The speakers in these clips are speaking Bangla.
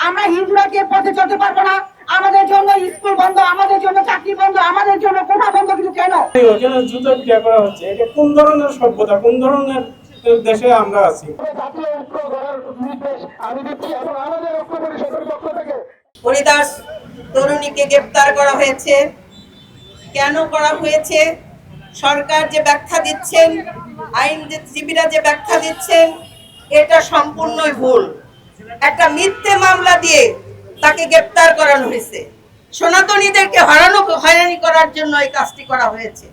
আমরা হিন্দুরা কি পথে চলতে পারবো না? আমাদের জন্য স্কুল বন্ধ, আমাদের জন্য চাকরি বন্ধ, আমাদের জন্য কোঠা বন্ধ, কিন্তু কেন? ওখানে জুতো বিক্রি করা হচ্ছে। এটা কোন ধরনের সভ্যতা, কোন ধরনের দেশে আমরা আছি? হরিদাস তরুণীকে গ্রেপ্তার করা হয়েছে। কেন করা হয়েছে? সরকার যে ব্যাখ্যা দিচ্ছেন, আইনজীবীরা যে ব্যাখ্যা দিচ্ছেন, এটা সম্পূর্ণই ভুল। একটা মিথ্যে মামলা দিয়ে তাকে গ্রেপ্তার করানো হয়েছে। সনাতনীদেরকে হয়রানি করার জন্য এই কাজটি করা হয়েছে।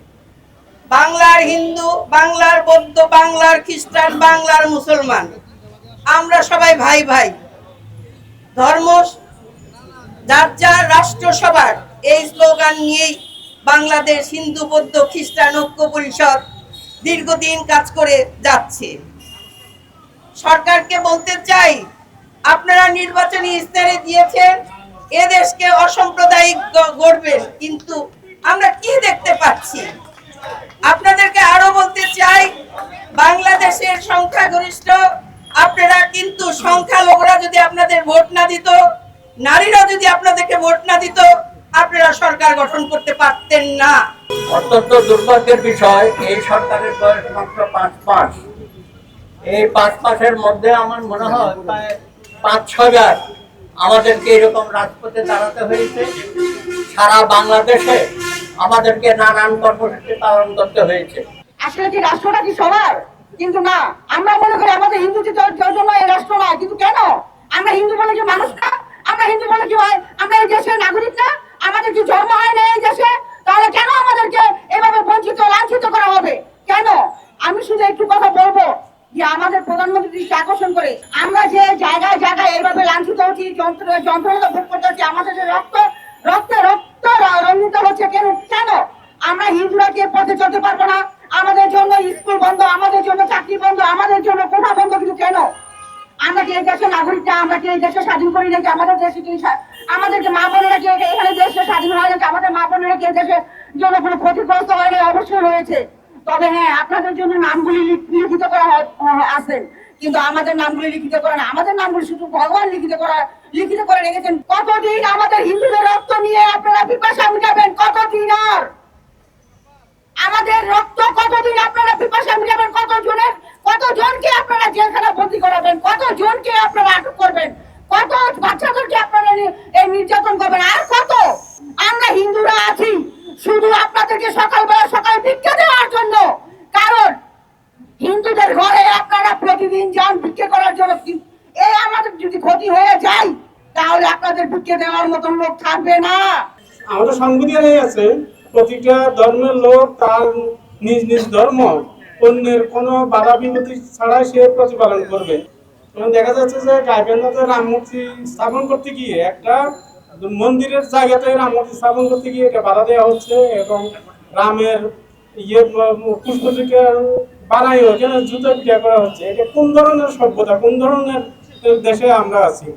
বাংলার হিন্দু, বাংলার বৌদ্ধ, বাংলার খ্রিস্টান, বাংলার মুসলমান, আমরা সবাই ভাই ভাই। ধর্ম যার যার রাষ্ট্র সবার, এই স্লোগান নিয়েই বাংলাদেশ হিন্দু বৌদ্ধ খ্রিস্টান ঐক্য পরিষদ দীর্ঘদিন কাজ করে যাচ্ছে। সরকারকে বলতে চাই, আপনারা নির্বাচনী ইস্তাহারে দিয়েছেন এদেশকে অসাম্প্রদায়িক গড়বেন, কিন্তু আমরা কি দেখতে পাচ্ছি? আপনাদেরকে আরো বলতে চাই, বাংলাদেশের সংখ্যাগরিষ্ঠ আপনারা, কিন্তু সংখ্যালঘুরা যদি আপনাদের ভোট না দিত, নারীরা যদি আপনাদেরকে ভোট না দিত, আপনারা সরকার গঠন করতে পারতেন না। অত্যন্ত দুর্ভাগ্যের বিষয়, এই সরকারের বয়স মাত্র 5 মাস। এই 5 মাসের মধ্যে আমার মনে হয় প্রায় 5-6 আমাদেরকে এরকম রাজপথে দাঁড়াতে হয়েছে। সারা বাংলাদেশে আমাদেরকে নানান কর্মসূচি পালন করতে হয়েছে। আসলে কি রাষ্ট্রটা কি সবার? কিন্তু না, আমরা মনে করি আমাদের হিন্দু জন্য এই রাষ্ট্র নয়, কিন্তু কেন? আমরা হিন্দু বলে কি মানুষ না? আমরা হিন্দু বলে কি হয়? আমরা এই দেশের নাগরিক না? আমাদের কি জন্ম হয় না এই দেশে? তাহলে কেন আমাদেরকে এভাবে বঞ্চিত লাঞ্ছিত করা হবে? কেন? আমি শুধু একটু কথা বলবো যে আমাদের প্রধানমন্ত্রী দৃষ্টি আকর্ষণ করে, আমরা যে জায়গায় জায়গায় এভাবে লাঞ্ছিত হচ্ছি, যন্ত্রণা ভোগ করতে হচ্ছে, আমাদের যে রক্ত রঞ্জিত হচ্ছে, কেন? আমরা হিন্দুরা কি পথে চলতে পারবো না? আমাদের জন্য স্কুল বন্ধ, আমাদের জন্য চাকরি বন্ধ, আমাদের জন্য কোঠা বন্ধ, কিন্তু কেন? আমরা কি এই দেশের নাগরিক না? আমরা কি এই দেশে স্বাধীন করি নাকি? আমাদের দেশে কি আমাদেরকে মা বোনেরা কি এখানে দেশে স্বাধীন হয় নাকি? আমাদের মা বোনেরা কি দেশের জন্য কোনো ক্ষতিগ্রস্ত হয় না? অবশ্যই হয়েছে। তবে হ্যাঁ, আপনাদের জন্য নামগুলি লিখিত করা আছে, কিন্তু আমাদের নামগুলি লিখিত করে না। আমাদের নামগুলি শুধু ভগবান লিখিত করে রেখেছেন। কতদিন আমাদের হিন্দুদের রক্ত নিয়ে আপনারা পিপাসা মিটাবেন? কতদিন আর আমাদের রক্ত, কতদিন আপনারা পিপাসা মিটাবেন? কতজনকে আপনারা জেলখানা বন্দী করাবেন? কতজনকে আপনারা আটক করবেন? কত বাচ্চাদেরকে আপনারা এই নির্যাতন করবেন? আর কত? আমরা হিন্দুরা আছি শুধু আপনাদেরকে সকাল ভিক্ষা দেওয়ার জন্য। কারণ হিন্দুদের ঘরে আপনারা প্রতিদিন যান ভিক্ষা করার জন্য। এই আমাদের যদি ক্ষতি হয়ে যায়, তাহলে আপনাদের ভিক্ষা দেওয়ার মতন লোক থাকবে না। আমাদের সংবিধানে আছে, প্রতিটা ধর্মের লোক তার নিজ নিজ ধর্ম অন্যের কোনো বাধা বিপত্তি ছাড়াই সে প্রতিপালন করবে। দেখা যাচ্ছে যে গাইবান্ধাতে রাম মূর্তি স্থাপন করতে গিয়ে, একটা মন্দিরের জায়গাতে রাম মূর্তি স্থাপন করতে গিয়ে এটা বাধা দেওয়া হচ্ছে, এবং রামের পুষ্পটিকে বানাই ওখানে জুতো বিক্রি করা হচ্ছে। এটা কোন ধরনের সভ্যতা, কোন ধরনের দেশে আমরা আছি?